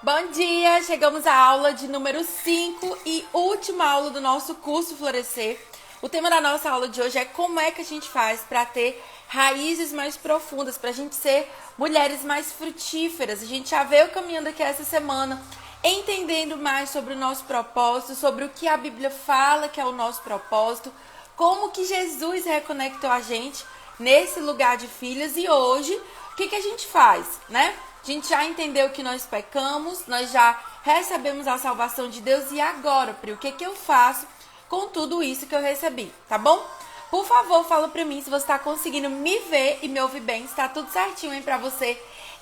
Bom dia! Chegamos à aula de número 5 e última aula do nosso curso Florescer. O tema da nossa aula de hoje é como é que a gente faz para ter raízes mais profundas, para a gente ser mulheres mais frutíferas. A gente já veio caminhando aqui essa semana, entendendo mais sobre o nosso propósito, sobre o que a Bíblia fala que é o nosso propósito, como que Jesus reconectou a gente nesse lugar de filhas. E hoje, o que a gente faz, né? A gente já entendeu que nós pecamos, nós já recebemos a salvação de Deus. E agora, Pri, o que eu faço com tudo isso que eu recebi, tá bom? Por favor, fala pra mim se você tá conseguindo me ver e me ouvir bem, se tá tudo certinho aí pra você.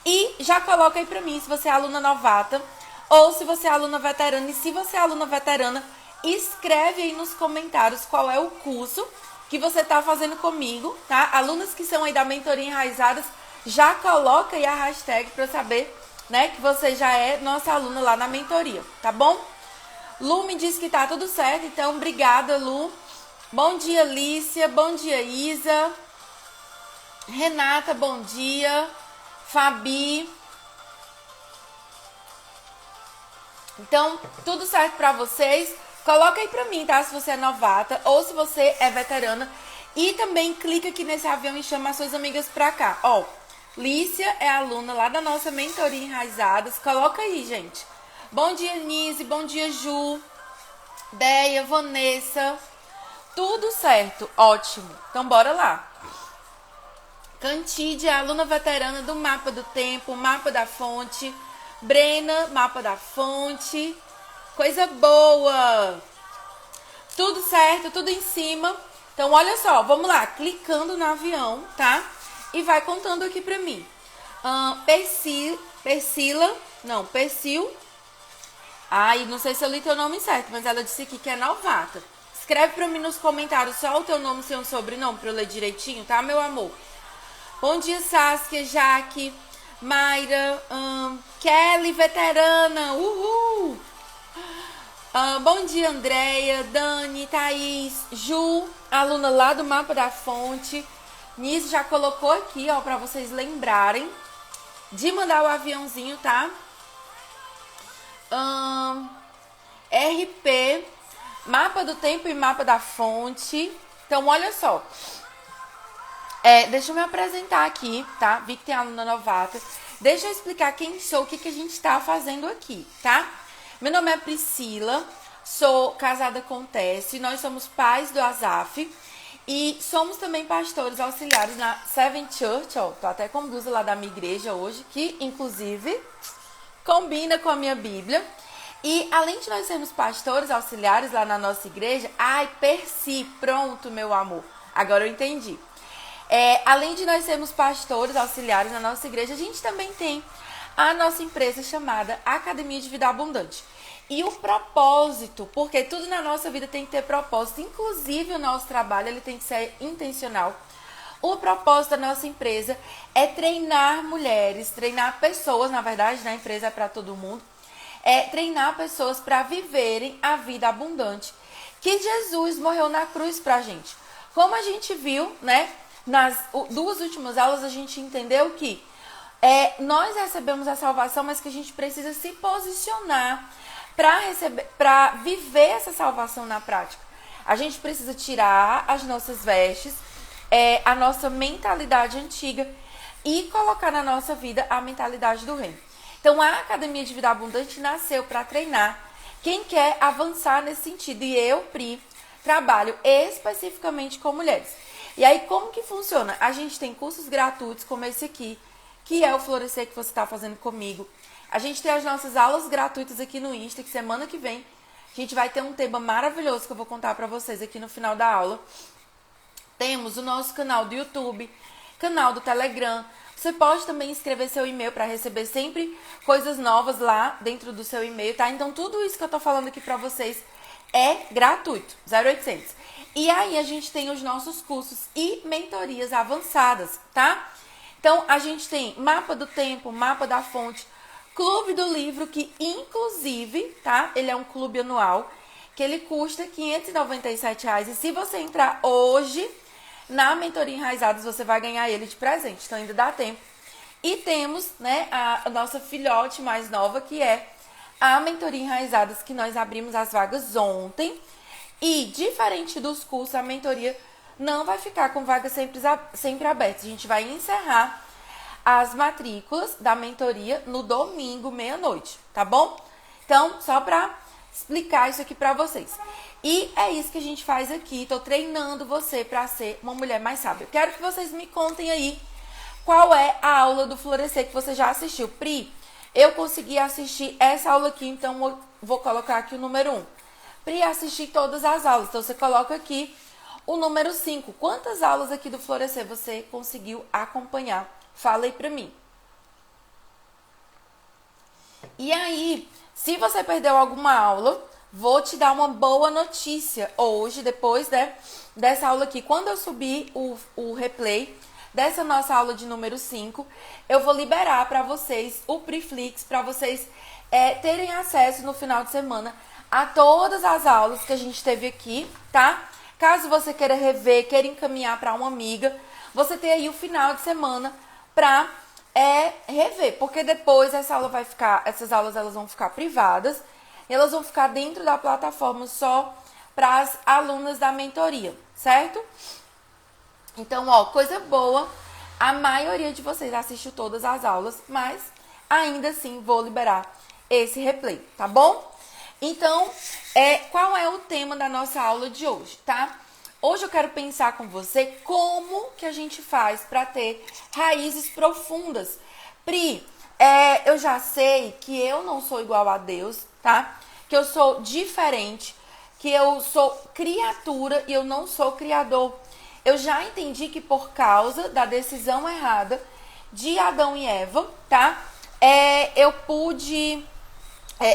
E já coloca aí pra mim se você é aluna novata ou se você é aluna veterana. E se você é aluna veterana, escreve aí nos comentários qual é o curso que você tá fazendo comigo, tá? Alunas que são aí da Mentoria Enraizadas, já coloca aí a hashtag para eu saber, né, que você já é nossa aluna lá na mentoria, tá bom? Lu me disse que tá tudo certo, então obrigada, Lu. Bom dia, Lícia. Bom dia, Isa. Renata, bom dia. Fabi. Então, tudo certo pra vocês? Coloca aí pra mim, tá? Se você é novata ou se você é veterana. E também clica aqui nesse avião e chama as suas amigas pra cá. Ó, Lícia é aluna lá da nossa Mentoria Enraizadas. Coloca aí, gente. Bom dia, Nise. Bom dia, Ju. Deia, Vanessa. Tudo certo. Ótimo. Então, bora lá. Cantídia, aluna veterana do Mapa do Tempo, Mapa da Fonte. Brena, Mapa da Fonte. Coisa boa. Tudo certo, tudo em cima. Então, olha só. Vamos lá. Clicando no avião, tá? E vai contando aqui pra mim. Persil. Ai, não sei se eu li teu nome certo, mas ela disse aqui que é novata. Escreve pra mim nos comentários só o teu nome sem o sobrenome pra eu ler direitinho, tá, meu amor? Bom dia, Saskia, Jaque, Mayra, Kelly, veterana, uhul! Bom dia, Andréia, Dani, Thaís, Ju, aluna lá do Mapa da Fonte. Nisso já colocou aqui, ó, pra vocês lembrarem de mandar o aviãozinho, tá? RP, Mapa do Tempo e Mapa da Fonte. Então, olha só. Deixa eu me apresentar aqui, tá? Vi que tem aluna novata. Deixa eu explicar quem sou, o que a gente tá fazendo aqui, tá? Meu nome é Priscila, sou casada com Tessie, nós somos pais do Azaf. E somos também pastores auxiliares na Seven Church, ó. Tô até com blusa lá da minha igreja hoje, que inclusive combina com a minha Bíblia. E além de nós sermos pastores auxiliares lá na nossa igreja, Percy, pronto, meu amor. Agora eu entendi. Além de nós sermos pastores auxiliares na nossa igreja, a gente também tem a nossa empresa chamada Academia de Vida Abundante. E o propósito, porque tudo na nossa vida tem que ter propósito, inclusive o nosso trabalho, ele tem que ser intencional. O propósito da nossa empresa é treinar mulheres, treinar pessoas, na verdade, na empresa é para todo mundo, treinar pessoas para viverem a vida abundante que Jesus morreu na cruz pra gente. Como a gente viu, né, nas duas últimas aulas, a gente entendeu que nós recebemos a salvação, mas que a gente precisa se posicionar para viver essa salvação na prática. A gente precisa tirar as nossas vestes, a nossa mentalidade antiga e colocar na nossa vida a mentalidade do reino. Então, a Academia de Vida Abundante nasceu para treinar quem quer avançar nesse sentido. E eu, Pri, trabalho especificamente com mulheres. E aí, como que funciona? A gente tem cursos gratuitos como esse aqui, que é o Florescer que você está fazendo comigo. A gente tem as nossas aulas gratuitas aqui no Insta, que semana que vem a gente vai ter um tema maravilhoso que eu vou contar pra vocês aqui no final da aula. Temos o nosso canal do YouTube, canal do Telegram. Você pode também escrever seu e-mail para receber sempre coisas novas lá dentro do seu e-mail, tá? Então, tudo isso que eu tô falando aqui pra vocês é gratuito, 0800. E aí, a gente tem os nossos cursos e mentorias avançadas, tá? Então, a gente tem Mapa do Tempo, Mapa da Fonte, Clube do Livro, que inclusive, tá? Ele é um clube anual, que ele custa R$ 597. E se você entrar hoje na Mentoria Enraizadas, você vai ganhar ele de presente. Então ainda dá tempo. E temos, né, a nossa filhote mais nova, que é a Mentoria Enraizadas, que nós abrimos as vagas ontem. E, diferente dos cursos, a mentoria não vai ficar com vagas sempre abertas. A gente vai encerrar as matrículas da mentoria no domingo, meia-noite, tá bom? Então, só pra explicar isso aqui pra vocês. E é isso que a gente faz aqui. Tô treinando você pra ser uma mulher mais sábia. Quero que vocês me contem aí qual é a aula do Florescer que você já assistiu. Pri, eu consegui assistir essa aula aqui, então eu vou colocar aqui o número 1. Pri, assisti todas as aulas. Então, você coloca aqui o número 5. Quantas aulas aqui do Florescer você conseguiu acompanhar? Fala aí pra mim. E aí, se você perdeu alguma aula, vou te dar uma boa notícia hoje, depois, né, dessa aula aqui. Quando eu subir o replay dessa nossa aula de número 5, eu vou liberar para vocês o Priflix, para vocês terem acesso no final de semana a todas as aulas que a gente teve aqui, tá? Caso você queira rever, queira encaminhar para uma amiga, você tem aí o final de semana para rever, porque depois essas aulas elas vão ficar privadas, elas vão ficar dentro da plataforma só para as alunas da mentoria, certo? Então, ó, coisa boa, a maioria de vocês assistiu todas as aulas, mas ainda assim vou liberar esse replay, tá bom? Então, qual é o tema da nossa aula de hoje, tá? Hoje eu quero pensar com você como que a gente faz para ter raízes profundas. Pri, eu já sei que eu não sou igual a Deus, tá? Que eu sou diferente, que eu sou criatura e eu não sou criador. Eu já entendi que por causa da decisão errada de Adão e Eva, tá?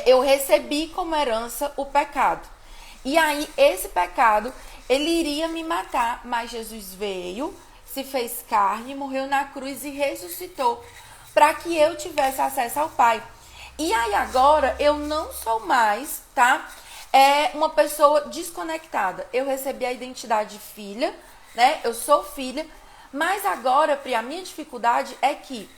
Eu recebi como herança o pecado. E aí, esse pecado, ele iria me matar, mas Jesus veio, se fez carne, morreu na cruz e ressuscitou para que eu tivesse acesso ao Pai. E aí agora, eu não sou mais, tá? Uma pessoa desconectada. Eu recebi a identidade de filha, né? Eu sou filha, mas agora, Pri, a minha dificuldade é que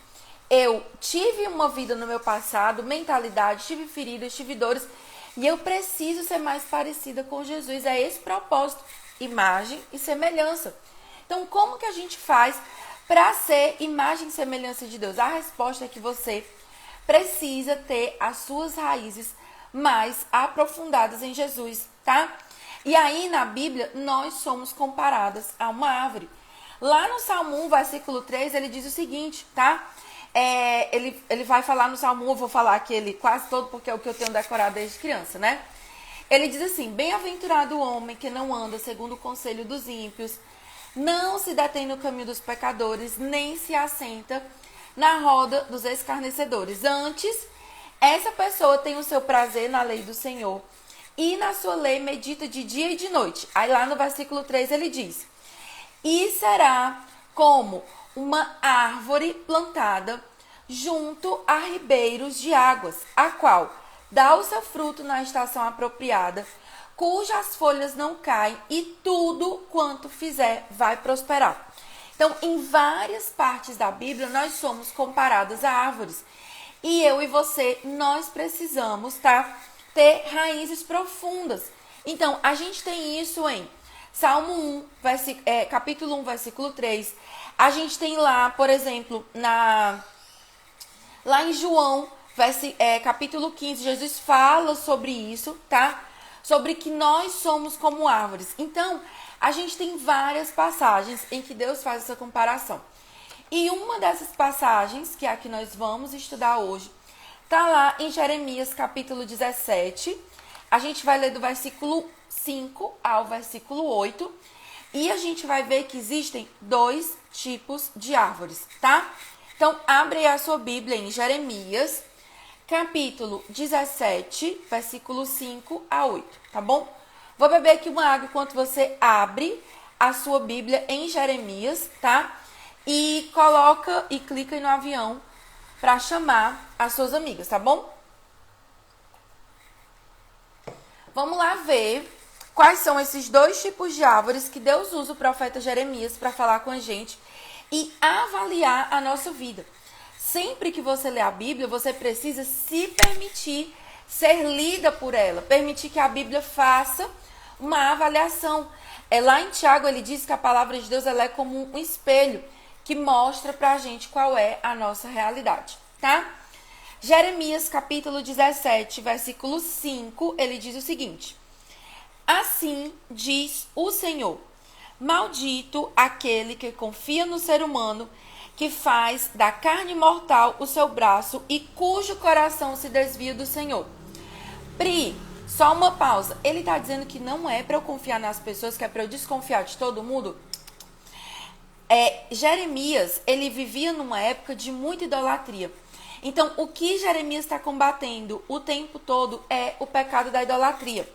eu tive uma vida no meu passado, mentalidade, tive feridas, tive dores, e eu preciso ser mais parecida com Jesus. É esse propósito, imagem e semelhança. Então, como que a gente faz para ser imagem e semelhança de Deus? A resposta é que você precisa ter as suas raízes mais aprofundadas em Jesus, tá? E aí, na Bíblia, nós somos comparadas a uma árvore. Lá no Salmo 1, versículo 3, ele diz o seguinte, tá? Ele vai falar no Salmo 1, eu vou falar aqui ele quase todo, porque é o que eu tenho decorado desde criança, né? Ele diz assim: bem-aventurado o homem que não anda segundo o conselho dos ímpios, não se detém no caminho dos pecadores, nem se assenta na roda dos escarnecedores. Antes, essa pessoa tem o seu prazer na lei do Senhor, e na sua lei medita de dia e de noite. Aí lá no versículo 3 ele diz: e será como uma árvore plantada junto a ribeiros de águas, a qual dá o seu fruto na estação apropriada, cujas folhas não caem, e tudo quanto fizer vai prosperar. Então, em várias partes da Bíblia, nós somos comparadas a árvores. E eu e você, nós precisamos, tá, ter raízes profundas. Então, a gente tem isso em Salmo 1, capítulo 1, versículo 3. A gente tem lá, por exemplo, lá em João, capítulo 15, Jesus fala sobre isso, tá? Sobre que nós somos como árvores. Então, a gente tem várias passagens em que Deus faz essa comparação. E uma dessas passagens, que é a que nós vamos estudar hoje, tá lá em Jeremias, capítulo 17. A gente vai ler do versículo 5 ao versículo 8. E a gente vai ver que existem 2 tipos de árvores, tá? Então, abre a sua Bíblia em Jeremias, capítulo 17, versículo 5 a 8, tá bom? Vou beber aqui uma água enquanto você abre a sua Bíblia em Jeremias, tá? E coloca e clica aí no avião para chamar as suas amigas, tá bom? Vamos lá ver quais são esses 2 tipos de árvores que Deus usa o profeta Jeremias para falar com a gente e avaliar a nossa vida. sempre que você lê a Bíblia, você precisa se permitir ser lida por ela, permitir que a Bíblia faça uma avaliação. Lá em Tiago ele diz que a palavra de Deus ela é como um espelho que mostra pra gente qual é a nossa realidade, tá? Jeremias capítulo 17, versículo 5, ele diz o seguinte: assim diz o Senhor, maldito aquele que confia no ser humano, que faz da carne mortal o seu braço e cujo coração se desvia do Senhor. Pri, só uma pausa. Ele está dizendo que não é para eu confiar nas pessoas, que é para eu desconfiar de todo mundo? Jeremias, ele vivia numa época de muita idolatria. Então, o que Jeremias está combatendo o tempo todo é o pecado da idolatria.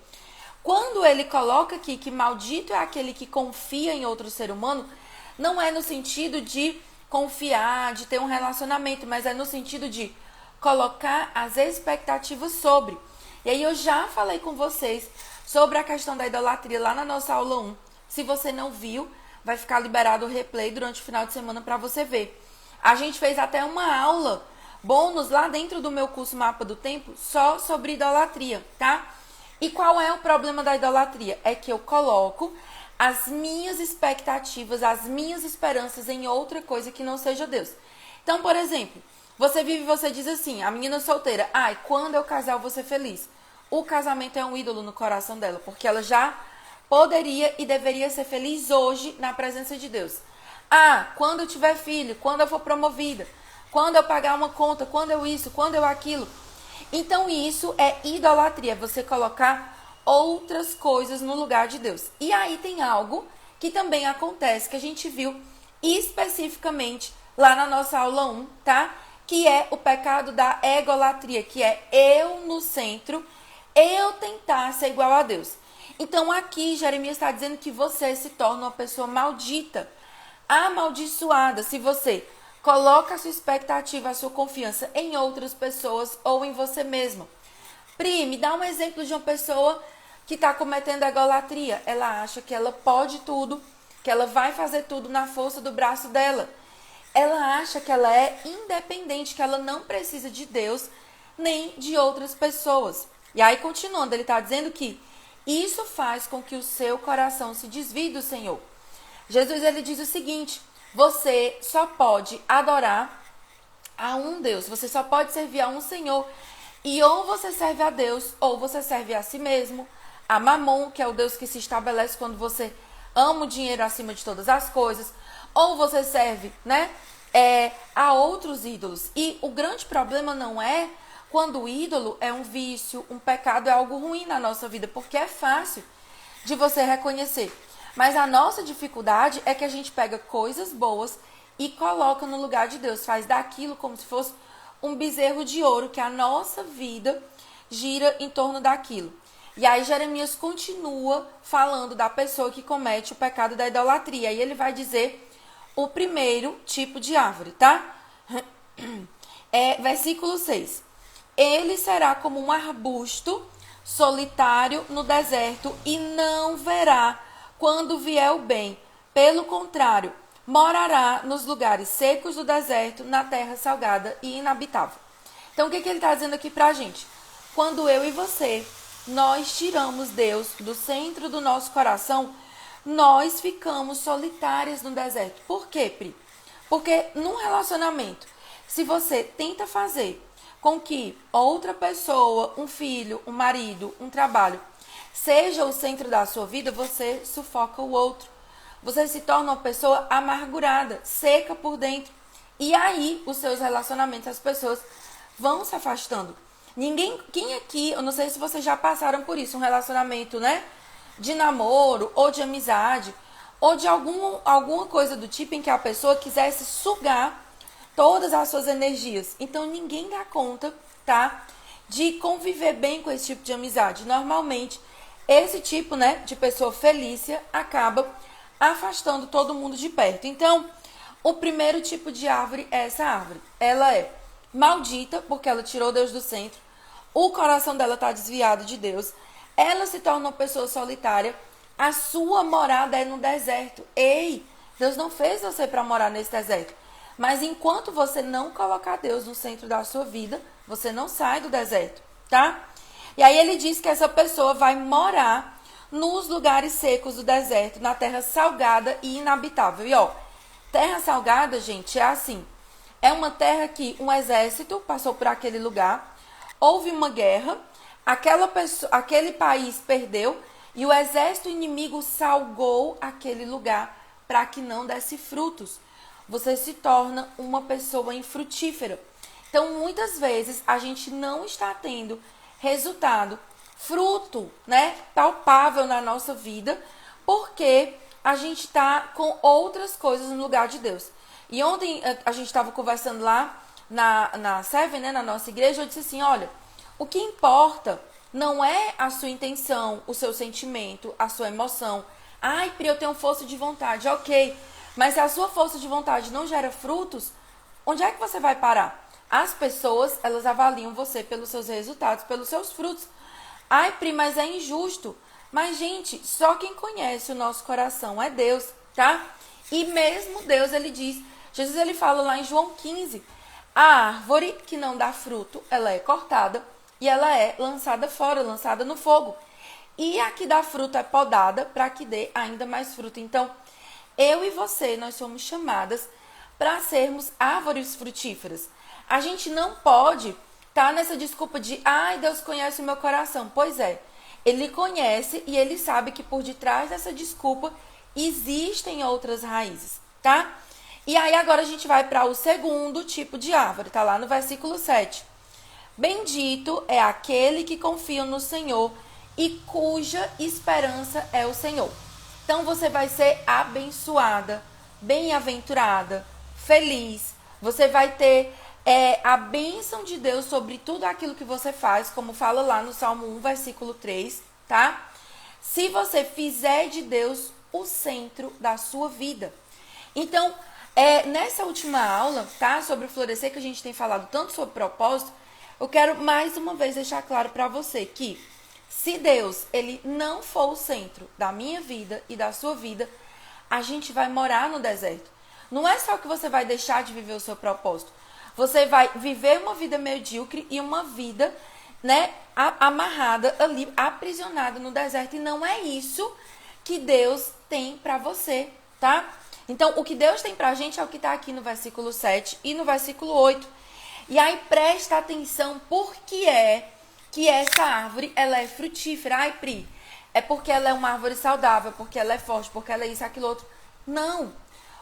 Quando ele coloca aqui que maldito é aquele que confia em outro ser humano, não é no sentido de confiar, de ter um relacionamento, mas é no sentido de colocar as expectativas sobre. E aí eu já falei com vocês sobre a questão da idolatria lá na nossa aula 1. Se você não viu, vai ficar liberado o replay durante o final de semana para você ver. A gente fez até uma aula bônus lá dentro do meu curso Mapa do Tempo só sobre idolatria, tá? E qual é o problema da idolatria? É que eu coloco as minhas expectativas, as minhas esperanças em outra coisa que não seja Deus. Então, por exemplo, você vive e você diz assim, a menina solteira, quando eu casar eu vou ser feliz. O casamento é um ídolo no coração dela, porque ela já poderia e deveria ser feliz hoje na presença de Deus. Quando eu tiver filho, quando eu for promovida, quando eu pagar uma conta, quando eu isso, quando eu aquilo. Então isso é idolatria, você colocar outras coisas no lugar de Deus. E aí tem algo que também acontece, que a gente viu especificamente lá na nossa aula 1, tá? Que é o pecado da egolatria, que é eu no centro, eu tentar ser igual a Deus. Então aqui Jeremias está dizendo que você se torna uma pessoa maldita, amaldiçoada, se você coloca a sua expectativa, a sua confiança em outras pessoas ou em você mesmo. Pri, me dá um exemplo de uma pessoa que está cometendo egolatria. Ela acha que ela pode tudo, que ela vai fazer tudo na força do braço dela. Ela acha que ela é independente, que ela não precisa de Deus nem de outras pessoas. E aí, continuando, ele está dizendo que isso faz com que o seu coração se desvie do Senhor. Jesus, ele diz o seguinte: você só pode adorar a um Deus, você só pode servir a um Senhor. E ou você serve a Deus, ou você serve a si mesmo, a Mamon, que é o Deus que se estabelece quando você ama o dinheiro acima de todas as coisas, ou você serve, a outros ídolos. E o grande problema não é quando o ídolo é um vício, um pecado, é algo ruim na nossa vida, porque é fácil de você reconhecer. Mas a nossa dificuldade é que a gente pega coisas boas e coloca no lugar de Deus, faz daquilo como se fosse um bezerro de ouro, que a nossa vida gira em torno daquilo. E aí Jeremias continua falando da pessoa que comete o pecado da idolatria. E ele vai dizer o primeiro tipo de árvore, tá? Versículo 6. Ele será como um arbusto solitário no deserto e não verá quando vier o bem. Pelo contrário, morará nos lugares secos do deserto, na terra salgada e inabitável. Então, o que ele está dizendo aqui pra gente? Quando eu e você, nós tiramos Deus do centro do nosso coração, nós ficamos solitárias no deserto. Por quê, Pri? Porque num relacionamento, se você tenta fazer com que outra pessoa, um filho, um marido, um trabalho, seja o centro da sua vida, você sufoca o outro. Você se torna uma pessoa amargurada, seca por dentro. E aí, os seus relacionamentos, as pessoas vão se afastando. Quem aqui, eu não sei se vocês já passaram por isso, um relacionamento, de namoro, ou de amizade, ou de alguma coisa do tipo em que a pessoa quisesse sugar todas as suas energias. Então, ninguém dá conta, tá? De conviver bem com esse tipo de amizade. Normalmente, esse tipo, de pessoa felícia acaba afastando todo mundo de perto. Então, o primeiro tipo de árvore é essa árvore. Ela é maldita, porque ela tirou Deus do centro. O coração dela está desviado de Deus. Ela se torna uma pessoa solitária. A sua morada é no deserto. Ei, Deus não fez você para morar nesse deserto. Mas enquanto você não colocar Deus no centro da sua vida, você não sai do deserto, tá? E aí ele diz que essa pessoa vai morar nos lugares secos do deserto, na terra salgada e inabitável. E ó, terra salgada, gente, é assim. É uma terra que um exército passou por aquele lugar, houve uma guerra, aquele país perdeu e o exército inimigo salgou aquele lugar para que não desse frutos. Você se torna uma pessoa infrutífera. Então, muitas vezes, a gente não está tendo resultado, fruto, né, palpável na nossa vida, porque a gente está com outras coisas no lugar de Deus. E ontem a gente estava conversando lá na Seven, né, na nossa igreja, eu disse assim, olha, o que importa não é a sua intenção, o seu sentimento, a sua emoção. Ai, Pri, eu tenho força de vontade, ok. Mas se a sua força de vontade não gera frutos, onde é que você vai parar? As pessoas, elas avaliam você pelos seus resultados, pelos seus frutos. Ai, Pri, mas é injusto. Mas, gente, só quem conhece o nosso coração é Deus, tá? E mesmo Deus, ele diz, Jesus, ele fala lá em João 15, a árvore que não dá fruto, ela é cortada e ela é lançada fora, lançada no fogo. E a que dá fruto é podada para que dê ainda mais fruto. Então, eu e você, nós somos chamadas para sermos árvores frutíferas. A gente não pode estar nessa desculpa de, ai, Deus conhece o meu coração. Pois é, ele conhece e ele sabe que por detrás dessa desculpa existem outras raízes, tá? E aí agora a gente vai para o segundo tipo de árvore, tá lá no versículo 7. Bendito é aquele que confia no Senhor e cuja esperança é o Senhor. Então você vai ser abençoada, bem-aventurada, feliz. Você vai ter a bênção de Deus sobre tudo aquilo que você faz, como fala lá no Salmo 1, versículo 3, tá? Se você fizer de Deus o centro da sua vida. Então, nessa última aula, tá? Sobre o florescer, que a gente tem falado tanto sobre propósito, eu quero mais uma vez deixar claro para você que se Deus, ele não for o centro da minha vida e da sua vida, a gente vai morar no deserto. Não é só que você vai deixar de viver o seu propósito. Você vai viver uma vida medíocre e uma vida, né, amarrada ali, aprisionada no deserto. E não é isso que Deus tem para você, tá? Então, o que Deus tem pra gente é o que tá aqui no versículo 7 e no versículo 8. E aí, presta atenção por que é que essa árvore, ela é frutífera. Ai, Pri, é porque ela é uma árvore saudável, porque ela é forte, porque ela é isso, aquilo, outro. Não.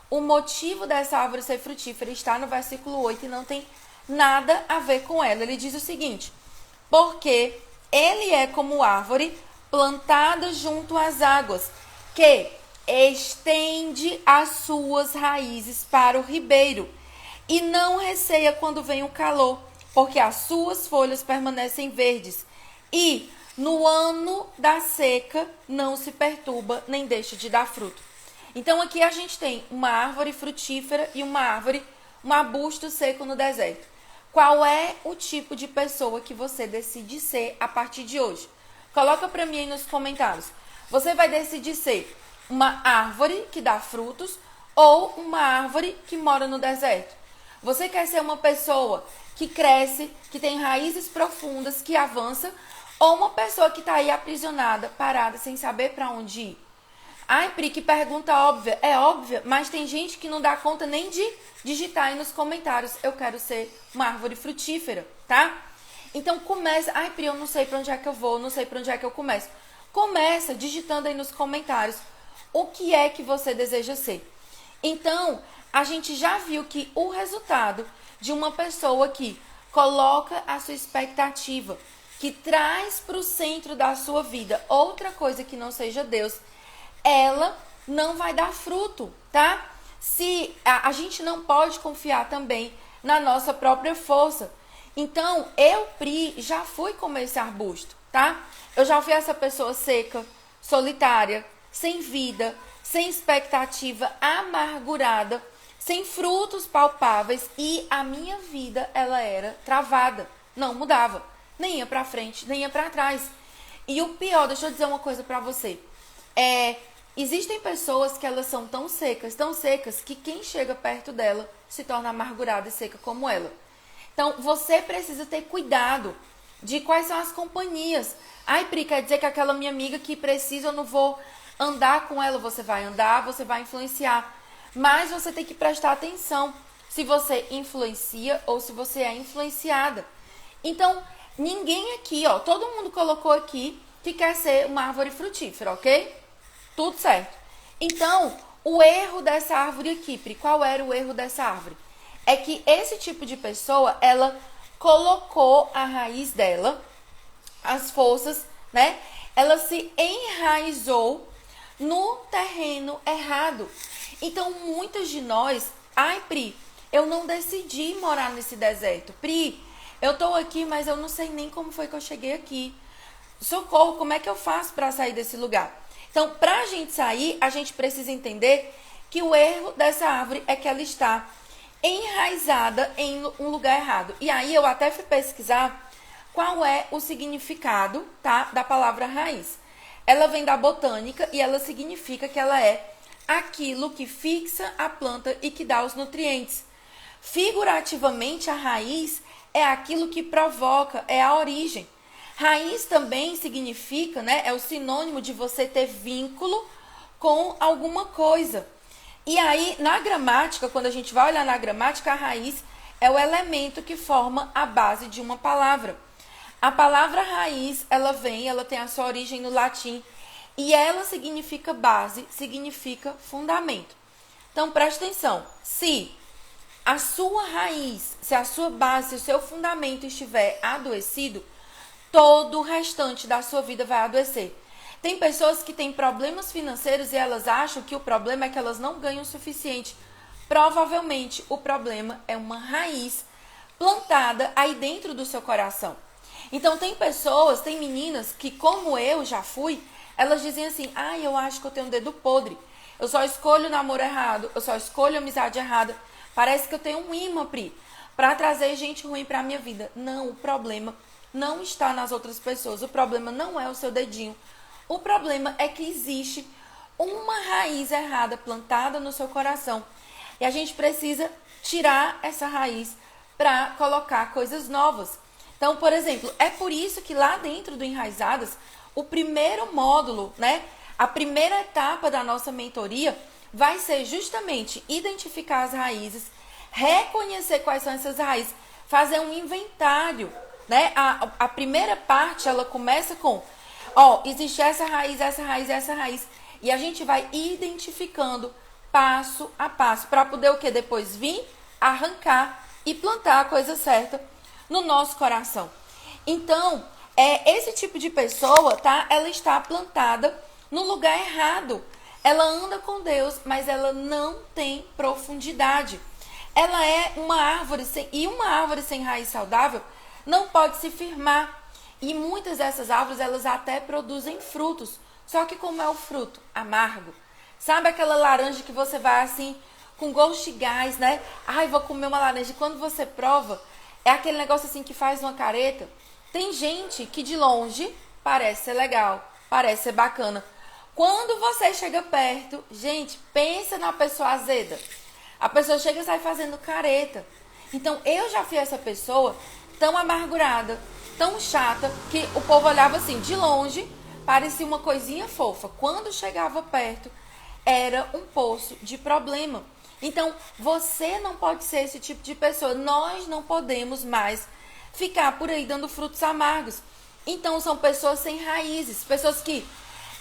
O motivo dessa árvore ser frutífera está no versículo 8 e não tem nada a ver com ela. Ele diz o seguinte, porque ele é como árvore plantada junto às águas, que estende as suas raízes para o ribeiro e não receia quando vem o calor, porque as suas folhas permanecem verdes e no ano da seca não se perturba nem deixa de dar fruto. Então aqui a gente tem uma árvore frutífera e um arbusto seco no deserto. Qual é o tipo de pessoa que você decide ser a partir de hoje? Coloca para mim aí nos comentários. Você vai decidir ser uma árvore que dá frutos ou uma árvore que mora no deserto? Você quer ser uma pessoa que cresce, que tem raízes profundas, que avança, ou uma pessoa que está aí aprisionada, parada, sem saber para onde ir? Ai, Pri, que pergunta óbvia. É óbvia, mas tem gente que não dá conta nem de digitar aí nos comentários. Eu quero ser uma árvore frutífera, tá? Então começa. Ai, Pri, eu não sei para onde é que eu vou, não sei para onde é que eu começo. Começa digitando aí nos comentários o que é que você deseja ser. Então, a gente já viu que o resultado de uma pessoa que coloca a sua expectativa, que traz para o centro da sua vida outra coisa que não seja Deus, ela não vai dar fruto, tá? Se a gente não pode confiar também na nossa própria força. Então, eu, Pri, já fui como esse arbusto, tá? Eu já fui essa pessoa seca, solitária, sem vida, sem expectativa, amargurada, sem frutos palpáveis, e a minha vida, ela era travada, não mudava, nem ia pra frente, nem ia pra trás. E o pior, deixa eu dizer uma coisa pra você, existem pessoas que elas são tão secas, que quem chega perto dela se torna amargurada e seca como ela. Então, você precisa ter cuidado de quais são as companhias. Ai, Pri, quer dizer que aquela minha amiga que precisa, eu não vou andar com ela. Você vai andar, você vai influenciar. Mas você tem que prestar atenção se você influencia ou se você é influenciada. Então, ninguém aqui, ó, todo mundo colocou aqui que quer ser uma árvore frutífera, ok? Tudo certo. Então, o erro dessa árvore aqui, Pri, qual era o erro dessa árvore? É que esse tipo de pessoa, ela colocou a raiz dela, as forças, né? Ela se enraizou no terreno errado. Então, muitas de nós, ai, Pri, eu não decidi morar nesse deserto. Pri, eu tô aqui, mas eu não sei nem como foi que eu cheguei aqui. Socorro, como é que eu faço para sair desse lugar? Então, pra gente sair, a gente precisa entender que o erro dessa árvore é que ela está enraizada em um lugar errado. E aí eu até fui pesquisar qual é o significado, tá, da palavra raiz. Ela vem da botânica e ela significa que ela é aquilo que fixa a planta e que dá os nutrientes. Figurativamente, a raiz é aquilo que provoca, é a origem. Raiz também significa, né, é o sinônimo de você ter vínculo com alguma coisa. E aí, na gramática, quando a gente vai olhar na gramática, a raiz é o elemento que forma a base de uma palavra. A palavra raiz, ela tem a sua origem no latim e ela significa base, significa fundamento. Então, presta atenção. Se a sua raiz, se a sua base, se o seu fundamento estiver adoecido, todo o restante da sua vida vai adoecer. Tem pessoas que têm problemas financeiros e elas acham que o problema é que elas não ganham o suficiente. Provavelmente o problema é uma raiz plantada aí dentro do seu coração. Então tem pessoas, tem meninas que, como eu já fui, elas dizem assim, eu acho que eu tenho um dedo podre. Eu só escolho o namoro errado, eu só escolho a amizade errada. Parece que eu tenho um imã, Pri, para trazer gente ruim para a minha vida. Não, o problema não está nas outras pessoas. O problema não é o seu dedinho. O problema é que existe uma raiz errada plantada no seu coração. E a gente precisa tirar essa raiz para colocar coisas novas. Então, por exemplo, é por isso que lá dentro do Enraizadas, o primeiro módulo, né, a primeira etapa da nossa mentoria vai ser justamente identificar as raízes, reconhecer quais são essas raízes, fazer um inventário, né? A primeira parte, ela começa com, existe essa raiz, essa raiz, essa raiz. E a gente vai identificando passo a passo, para poder o quê? Depois vir, arrancar e plantar a coisa certa no nosso coração. Então, esse tipo de pessoa, tá? Ela está plantada no lugar errado. Ela anda com Deus, mas ela não tem profundidade. Ela é uma árvore e uma árvore sem raiz saudável não pode se firmar. E muitas dessas árvores, elas até produzem frutos. Só que como é o fruto? Amargo. Sabe aquela laranja que você vai assim, com gosto de gás, né? Vou comer uma laranja. E quando você prova, é aquele negócio assim que faz uma careta. Tem gente que de longe parece ser legal, parece ser bacana. Quando você chega perto, gente, pensa na pessoa azeda. A pessoa chega e sai fazendo careta. Então, eu já fui essa pessoa tão amargurada, tão chata, que o povo olhava assim, de longe, parecia uma coisinha fofa. Quando chegava perto, era um poço de problema. Então, você não pode ser esse tipo de pessoa. Nós não podemos mais ficar por aí dando frutos amargos. Então, são pessoas sem raízes, pessoas que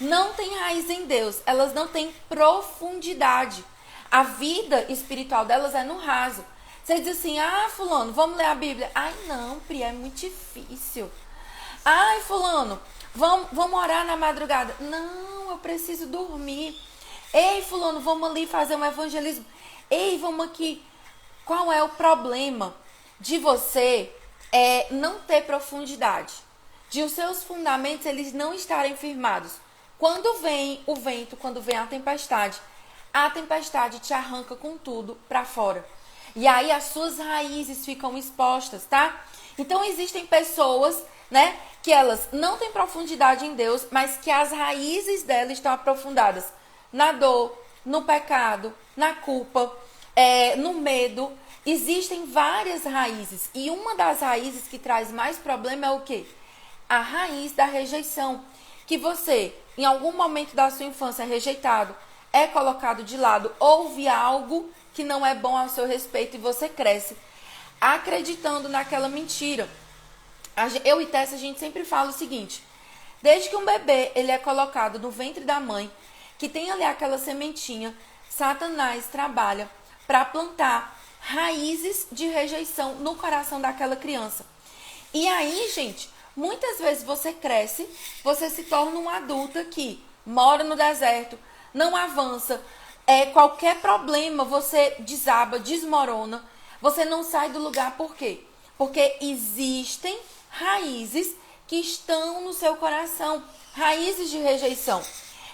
não têm raiz em Deus, elas não têm profundidade. A vida espiritual delas é no raso. Você diz assim, fulano, vamos ler a Bíblia. Não, Pri, é muito difícil. Fulano, vamos orar na madrugada. Não, eu preciso dormir. Ei, fulano, vamos ali fazer um evangelismo. Ei, vamos aqui. Qual é o problema de você não ter profundidade? De os seus fundamentos, eles não estarem firmados. Quando vem o vento, quando vem a tempestade te arranca com tudo para fora. E aí as suas raízes ficam expostas, tá? Então existem pessoas, né, que elas não têm profundidade em Deus, mas que as raízes delas estão aprofundadas na dor, no pecado, na culpa. no medo. Existem várias raízes. E uma das raízes que traz mais problema é o quê? A raiz da rejeição. Que você, em algum momento da sua infância, é rejeitado, é colocado de lado, ouve algo que não é bom ao seu respeito e você cresce acreditando naquela mentira. Eu e Tessa, a gente sempre fala o seguinte: desde que um bebê ele é colocado no ventre da mãe, que tem ali aquela sementinha, Satanás trabalha para plantar raízes de rejeição no coração daquela criança. E aí, gente, muitas vezes você cresce, você se torna uma adulta que mora no deserto, não avança, qualquer problema você desaba, desmorona, você não sai do lugar. Por quê? Porque existem raízes que estão no seu coração, raízes de rejeição.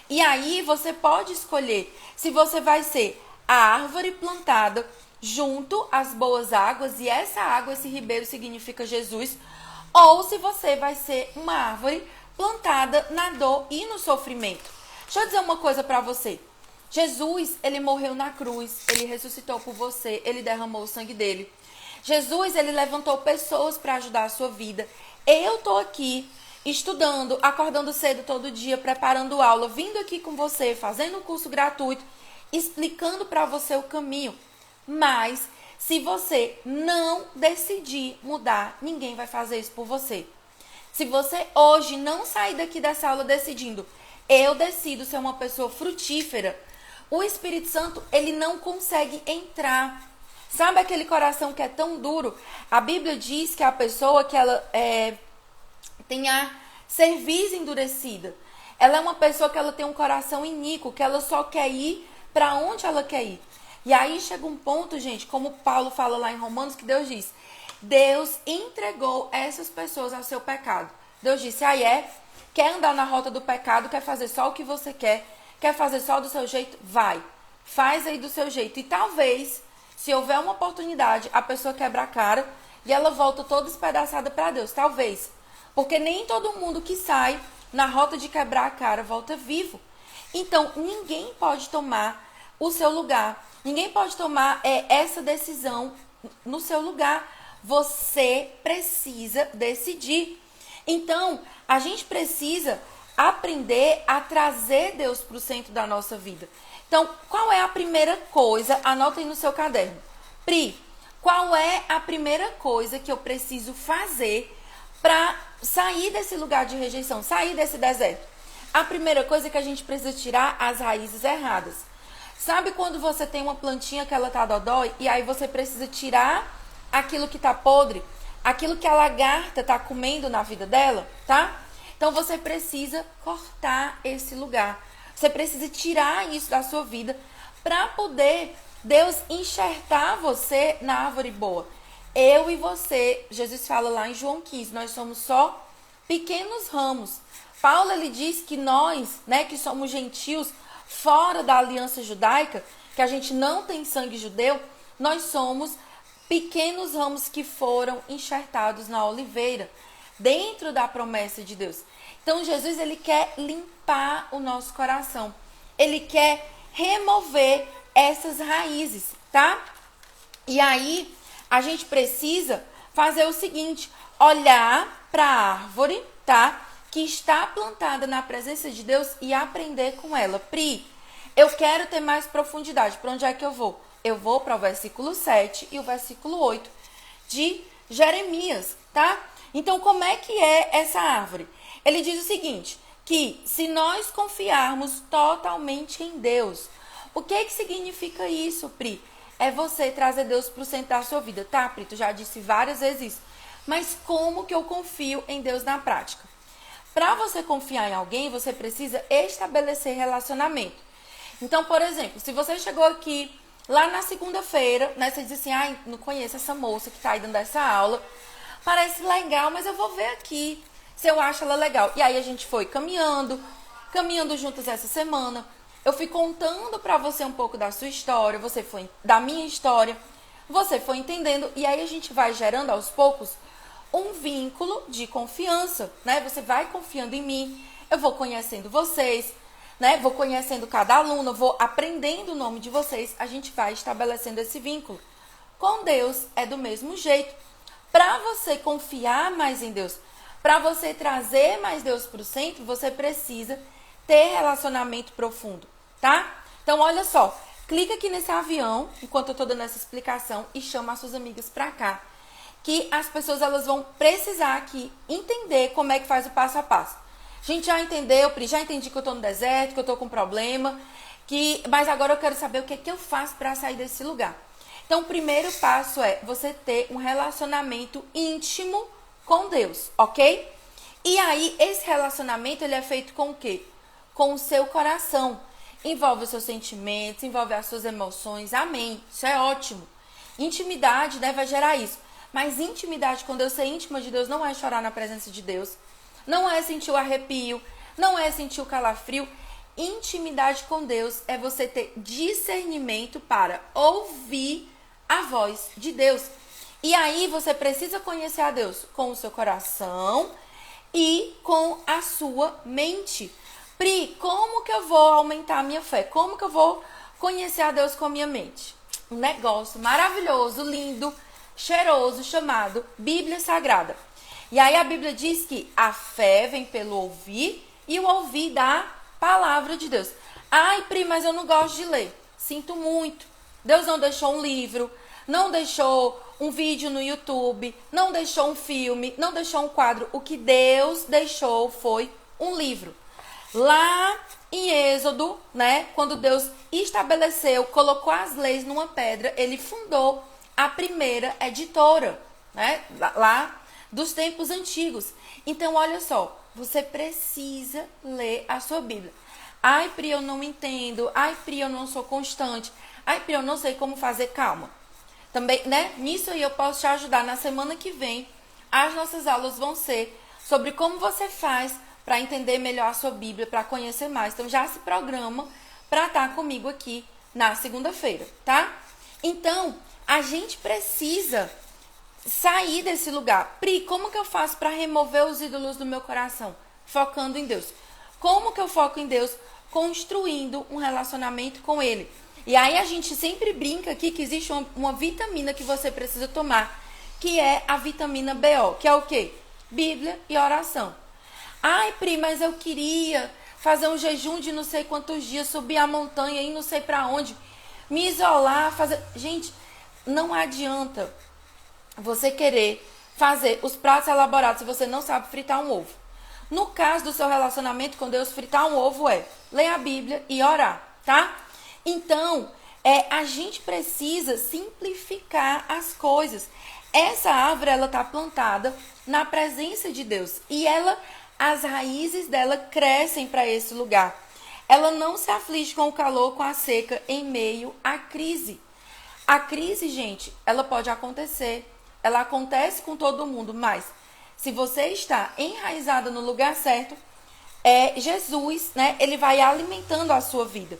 E aí você pode escolher se você vai ser a árvore plantada junto às boas águas, e essa água, esse ribeiro significa Jesus, ou se você vai ser uma árvore plantada na dor e no sofrimento. Deixa eu dizer uma coisa para você. Jesus, ele morreu na cruz, ele ressuscitou por você, ele derramou o sangue dele. Jesus, ele levantou pessoas para ajudar a sua vida. Eu tô aqui estudando, acordando cedo todo dia, preparando aula, vindo aqui com você, fazendo um curso gratuito, explicando para você o caminho. Mas se você não decidir mudar, ninguém vai fazer isso por você. Se você hoje não sair daqui dessa aula decidindo, eu decido ser uma pessoa frutífera, o Espírito Santo, ele não consegue entrar. Sabe aquele coração que é tão duro? A Bíblia diz que a pessoa que ela tem a cerviz endurecida, ela é uma pessoa que ela tem um coração iníquo, que ela só quer ir para onde ela quer ir. E aí chega um ponto, gente, como Paulo fala lá em Romanos, que Deus diz: Deus entregou essas pessoas ao seu pecado. Deus disse: quer andar na rota do pecado, quer fazer só o que você quer fazer só do seu jeito? Vai, faz aí do seu jeito. E talvez, se houver uma oportunidade, a pessoa quebra a cara e ela volta toda espedaçada para Deus. Talvez, porque nem todo mundo que sai na rota de quebrar a cara volta vivo. Então, ninguém pode tomar o seu lugar. Ninguém pode tomar essa decisão no seu lugar. Você precisa decidir. Então, a gente precisa aprender a trazer Deus para o centro da nossa vida. Então, qual é a primeira coisa? Anota aí no seu caderno. Pri, qual é a primeira coisa que eu preciso fazer para sair desse lugar de rejeição, sair desse deserto? A primeira coisa é que a gente precisa tirar as raízes erradas. Sabe quando você tem uma plantinha que ela tá dodói e aí você precisa tirar aquilo que tá podre, aquilo que a lagarta tá comendo na vida dela, tá? Então você precisa cortar esse lugar. Você precisa tirar isso da sua vida para poder Deus enxertar você na árvore boa. Eu e você, Jesus fala lá em João 15, nós somos só pequenos ramos. Paulo, ele diz que nós, que somos gentios, fora da aliança judaica, que a gente não tem sangue judeu, nós somos pequenos ramos que foram enxertados na oliveira, dentro da promessa de Deus. Então, Jesus, ele quer limpar o nosso coração. Ele quer remover essas raízes, tá? E aí, a gente precisa fazer o seguinte: olhar para a árvore, tá? Que está plantada na presença de Deus e aprender com ela. Pri, eu quero ter mais profundidade. Para onde é que eu vou? Eu vou para o versículo 7 e o versículo 8 de Jeremias, tá? Então, como é que é essa árvore? Ele diz o seguinte, que se nós confiarmos totalmente em Deus, o que significa isso, Pri? É você trazer Deus para o centro da sua vida, tá, Pri? Tu já disse várias vezes isso. Mas como que eu confio em Deus na prática? Para você confiar em alguém, você precisa estabelecer relacionamento. Então, por exemplo, se você chegou aqui lá na segunda-feira, você diz assim: não conheço essa moça que está aí dando essa aula, parece legal, mas eu vou ver aqui se eu acho ela legal. E aí a gente foi caminhando juntos essa semana. Eu fui contando para você um pouco da sua história, você foi da minha história, você foi entendendo, e aí a gente vai gerando aos poucos um vínculo de confiança, né? Você vai confiando em mim, eu vou conhecendo vocês, né? Vou conhecendo cada aluno, vou aprendendo o nome de vocês, a gente vai estabelecendo esse vínculo. Com Deus é do mesmo jeito. Para você confiar mais em Deus, para você trazer mais Deus para o centro, você precisa ter relacionamento profundo, tá? Então, olha só, clica aqui nesse avião, enquanto eu tô dando essa explicação, e chama as suas amigas para cá. Que as pessoas, elas vão precisar aqui entender como é que faz o passo a passo. A gente já entendeu, Pri, já entendi que eu tô no deserto, que eu tô com problema, mas agora eu quero saber o que é que eu faço para sair desse lugar. Então, o primeiro passo é você ter um relacionamento íntimo com Deus, ok? E aí, esse relacionamento, ele é feito com o quê? Com o seu coração. Envolve os seus sentimentos, envolve as suas emoções, amém. Isso é ótimo. Intimidade, né, vai gerar isso. Mas intimidade com Deus, ser íntima de Deus, não é chorar na presença de Deus. Não é sentir o arrepio, não é sentir o calafrio. Intimidade com Deus é você ter discernimento para ouvir a voz de Deus. E aí você precisa conhecer a Deus com o seu coração e com a sua mente. Pri, como que eu vou aumentar a minha fé? Como que eu vou conhecer a Deus com a minha mente? Um negócio maravilhoso, lindo, cheiroso, chamado Bíblia Sagrada. E aí a Bíblia diz que a fé vem pelo ouvir e o ouvir da palavra de Deus. Ai, Pri, mas eu não gosto de ler. Sinto muito. Deus não deixou um livro, não deixou um vídeo no YouTube, não deixou um filme, não deixou um quadro. O que Deus deixou foi um livro. Lá em Êxodo, né, quando Deus estabeleceu, colocou as leis numa pedra, ele fundou a primeira editora, né, lá dos tempos antigos. Então, olha só, você precisa ler a sua Bíblia. Ai, Pri, eu não entendo. Ai, Pri, eu não sou constante. Ai, Pri, eu não sei como fazer. Calma. Também, né, nisso aí eu posso te ajudar. Na semana que vem, as nossas aulas vão ser sobre como você faz para entender melhor a sua Bíblia, para conhecer mais. Então, já se programa para estar comigo aqui na segunda-feira, tá? Então, a gente precisa sair desse lugar. Pri, como que eu faço para remover os ídolos do meu coração? Focando em Deus. Como que eu foco em Deus? Construindo um relacionamento com Ele. E aí a gente sempre brinca aqui que existe uma vitamina que você precisa tomar, que é a vitamina BO, que é o quê? Bíblia e oração. Ai, Pri, mas eu queria fazer um jejum de não sei quantos dias, subir a montanha e não sei para onde, me isolar, fazer... Gente, não adianta você querer fazer os pratos elaborados se você não sabe fritar um ovo. No caso do seu relacionamento com Deus, fritar um ovo é ler a Bíblia e orar, tá? Então, a gente precisa simplificar as coisas. Essa árvore, ela tá plantada na presença de Deus e as raízes dela crescem para esse lugar. Ela não se aflige com o calor, com a seca, em meio à crise. A crise, gente, ela pode acontecer. Ela acontece com todo mundo, mas se você está enraizada no lugar certo, Jesus, né? Ele vai alimentando a sua vida.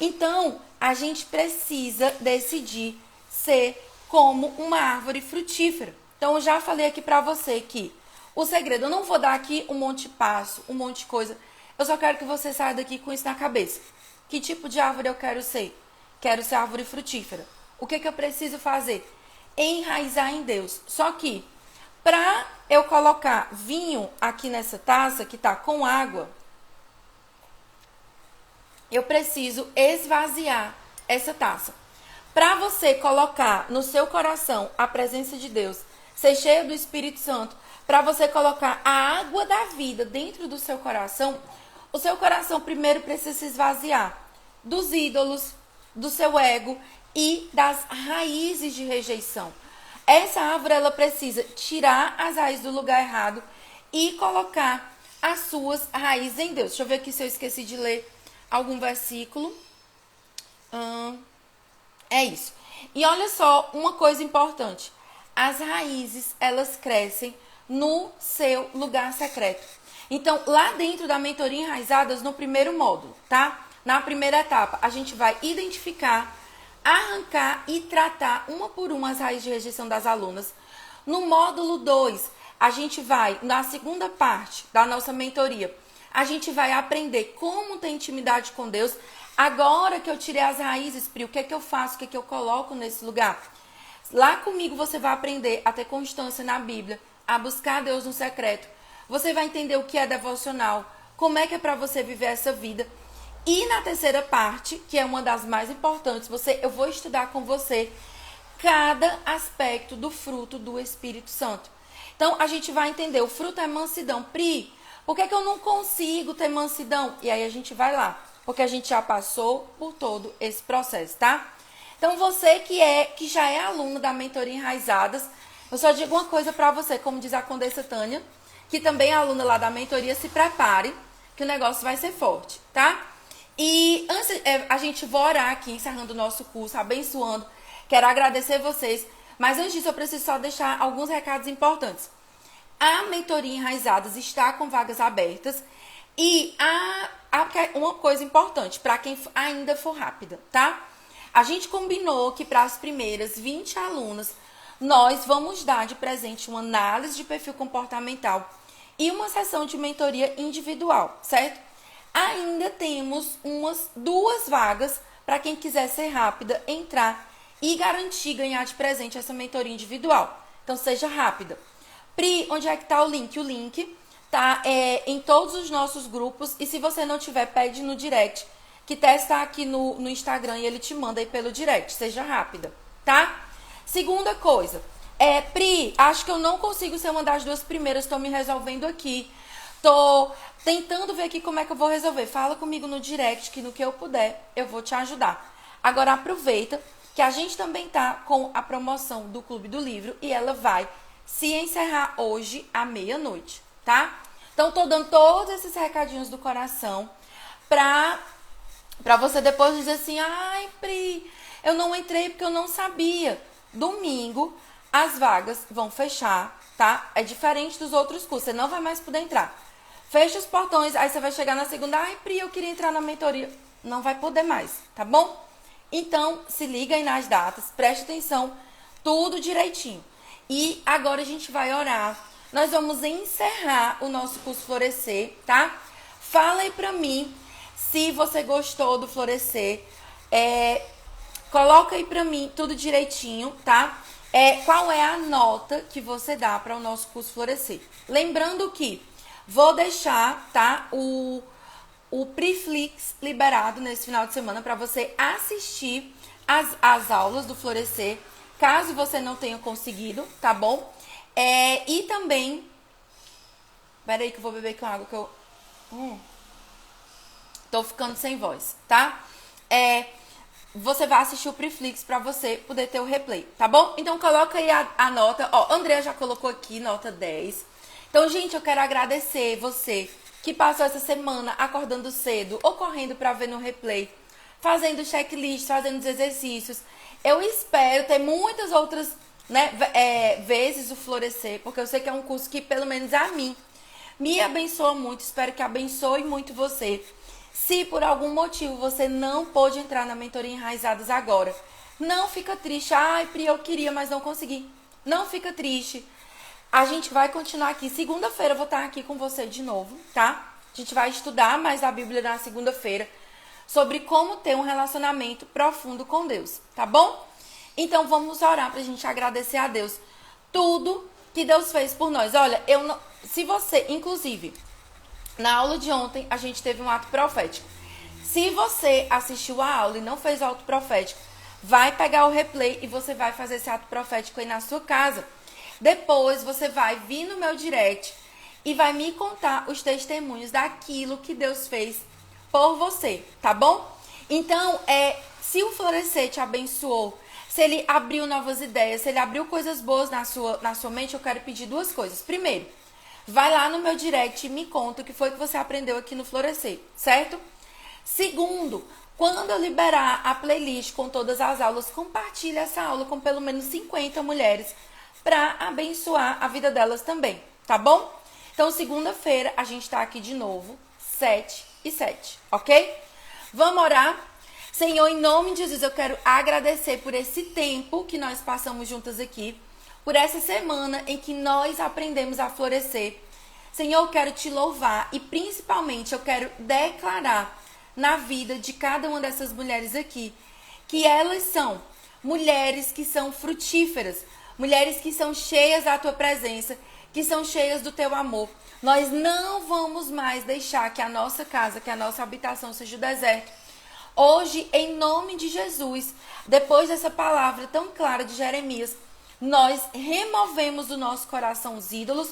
Então, a gente precisa decidir ser como uma árvore frutífera. Então, eu já falei aqui pra você que o segredo, eu não vou dar aqui um monte de passo, um monte de coisa. Eu só quero que você saia daqui com isso na cabeça. Que tipo de árvore eu quero ser? Quero ser árvore frutífera. O que eu preciso fazer? Enraizar em Deus. Só que, para eu colocar vinho aqui nessa taça, que tá com água, eu preciso esvaziar essa taça. Para você colocar no seu coração a presença de Deus, ser cheio do Espírito Santo, para você colocar a água da vida dentro do seu coração, o seu coração primeiro precisa se esvaziar dos ídolos, do seu ego e das raízes de rejeição. Essa árvore, ela precisa tirar as raízes do lugar errado e colocar as suas raízes em Deus. Deixa eu ver aqui se eu esqueci de ler algum versículo. É isso. E olha só, uma coisa importante. As raízes, elas crescem no seu lugar secreto. Então, lá dentro da mentoria Enraizadas, no primeiro módulo, tá? Na primeira etapa, a gente vai identificar, arrancar e tratar uma por uma as raízes de rejeição das alunas. No módulo 2, a gente vai, na segunda parte da nossa mentoria, a gente vai aprender como ter intimidade com Deus. Agora que eu tirei as raízes, Pri, o que é que eu faço, o que é que eu coloco nesse lugar? Lá comigo você vai aprender a ter constância na Bíblia, a buscar Deus no secreto. Você vai entender o que é devocional, como é que é para você viver essa vida. E na terceira parte, que é uma das mais importantes, eu vou estudar com você cada aspecto do fruto do Espírito Santo. Então, a gente vai entender, o fruto é mansidão. Pri, por que eu não consigo ter mansidão? E aí a gente vai lá, porque a gente já passou por todo esse processo, tá? Então, você que já é aluno da Mentoria Enraizadas, eu só digo uma coisa pra você, como diz a Condessa Tânia, que também é aluna lá da mentoria, se prepare, que o negócio vai ser forte, tá? E antes, a gente vai orar aqui, encerrando o nosso curso, abençoando. Quero agradecer vocês, mas antes disso eu preciso só deixar alguns recados importantes. A Mentoria Enraizadas está com vagas abertas e uma coisa importante, para quem ainda for rápida, tá? A gente combinou que para as primeiras 20 alunas, nós vamos dar de presente uma análise de perfil comportamental e uma sessão de mentoria individual, certo? Ainda temos duas vagas para quem quiser ser rápida, entrar e garantir ganhar de presente essa mentoria individual. Então, seja rápida. Pri, onde é que está o link? O link tá em todos os nossos grupos e se você não tiver, pede no direct, que está aqui no Instagram e ele te manda aí pelo direct. Seja rápida, tá? Segunda coisa, Pri, acho que eu não consigo ser uma das duas primeiras, estou me resolvendo aqui. Tô tentando ver aqui como é que eu vou resolver. Fala comigo no direct, que no que eu puder, eu vou te ajudar. Agora aproveita que a gente também tá com a promoção do Clube do Livro e ela vai se encerrar hoje à meia-noite, tá? Então, tô dando todos esses recadinhos do coração pra você depois dizer assim, ai, Pri, eu não entrei porque eu não sabia. Domingo, as vagas vão fechar, tá? É diferente dos outros cursos, você não vai mais poder entrar. Fecha os portões, aí você vai chegar na segunda, ai, Pri, eu queria entrar na mentoria. Não vai poder mais, tá bom? Então, se liga aí nas datas, preste atenção, tudo direitinho. E agora a gente vai orar. Nós vamos encerrar o nosso curso Florescer, tá? Fala aí pra mim se você gostou do Florescer. Coloca aí pra mim tudo direitinho, tá? Qual é a nota que você dá para o nosso curso Florescer? Lembrando que vou deixar, tá, o Preflix liberado nesse final de semana para você assistir as aulas do Florescer, caso você não tenha conseguido, tá bom? E também... Pera aí que eu vou beber com água que eu... Tô ficando sem voz, tá? Você vai assistir o Preflix pra você poder ter o replay, tá bom? Então coloca aí a nota. Ó, Andrea já colocou aqui, nota 10. Então, gente, eu quero agradecer você que passou essa semana acordando cedo ou correndo pra ver no replay, fazendo checklist, fazendo os exercícios. Eu espero ter muitas outras, né, vezes o Florescer, porque eu sei que é um curso que, pelo menos a mim, me abençoa muito. Espero que abençoe muito você. Se por algum motivo você não pôde entrar na Mentoria Enraizadas agora, não fica triste. Ai, Pri, eu queria, mas não consegui. Não fica triste. A gente vai continuar aqui. Segunda-feira eu vou estar aqui com você de novo, tá? A gente vai estudar mais a Bíblia na segunda-feira sobre como ter um relacionamento profundo com Deus, tá bom? Então vamos orar pra gente agradecer a Deus tudo que Deus fez por nós. Olha, se você, inclusive... Na aula de ontem, a gente teve um ato profético. Se você assistiu a aula e não fez o ato profético, vai pegar o replay e você vai fazer esse ato profético aí na sua casa. Depois, você vai vir no meu direct e vai me contar os testemunhos daquilo que Deus fez por você, tá bom? Então, se o Florescer te abençoou, se ele abriu novas ideias, se ele abriu coisas boas na sua mente, eu quero pedir duas coisas. Primeiro, vai lá no meu direct e me conta o que foi que você aprendeu aqui no Florescer, certo? Segundo, quando eu liberar a playlist com todas as aulas, compartilha essa aula com pelo menos 50 mulheres para abençoar a vida delas também, tá bom? Então, segunda-feira, a gente tá aqui de novo, 7 e 7, ok? Vamos orar? Senhor, em nome de Jesus, eu quero agradecer por esse tempo que nós passamos juntas aqui, por essa semana em que nós aprendemos a florescer. Senhor, eu quero te louvar e principalmente eu quero declarar na vida de cada uma dessas mulheres aqui que elas são mulheres que são frutíferas, mulheres que são cheias da tua presença, que são cheias do teu amor. Nós não vamos mais deixar que a nossa casa, que a nossa habitação seja o deserto. Hoje, em nome de Jesus, depois dessa palavra tão clara de Jeremias, nós removemos do nosso coração os ídolos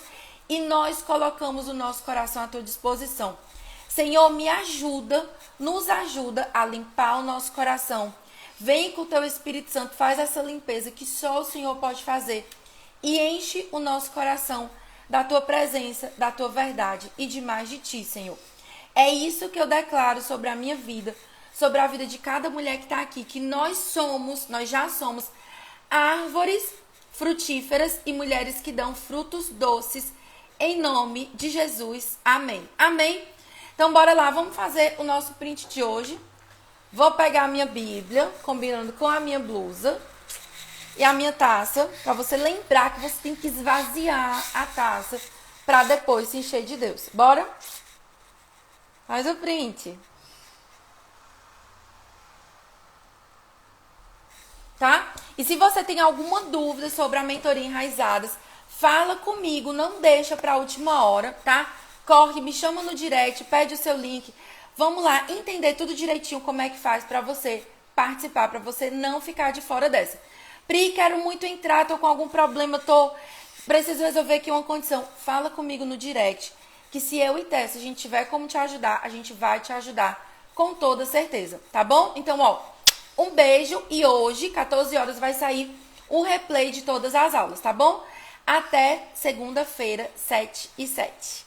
e nós colocamos o nosso coração à tua disposição. Senhor, me ajuda, nos ajuda a limpar o nosso coração. Vem com o teu Espírito Santo, faz essa limpeza que só o Senhor pode fazer. E enche o nosso coração da tua presença, da tua verdade e de mais de ti, Senhor. É isso que eu declaro sobre a minha vida, sobre a vida de cada mulher que está aqui, que nós já somos árvores frutíferas e mulheres que dão frutos doces, em nome de Jesus. Amém. Amém? Então, bora lá, vamos fazer o nosso print de hoje. Vou pegar a minha Bíblia, combinando com a minha blusa e a minha taça, para você lembrar que você tem que esvaziar a taça para depois se encher de Deus. Bora? Faz o print. Tá? E se você tem alguma dúvida sobre a mentoria Enraizadas, fala comigo, não deixa para a última hora, tá? Corre, me chama no direct, pede o seu link. Vamos lá entender tudo direitinho como é que faz para você participar, para você não ficar de fora dessa. Pri, quero muito entrar, tô com algum problema, preciso resolver aqui uma condição. Fala comigo no direct, que se eu e Tessa, a gente tiver como te ajudar, a gente vai te ajudar com toda certeza, tá bom? Então, ó, um beijo e hoje, 14 horas, vai sair um replay de todas as aulas, tá bom? Até segunda-feira, 7h07.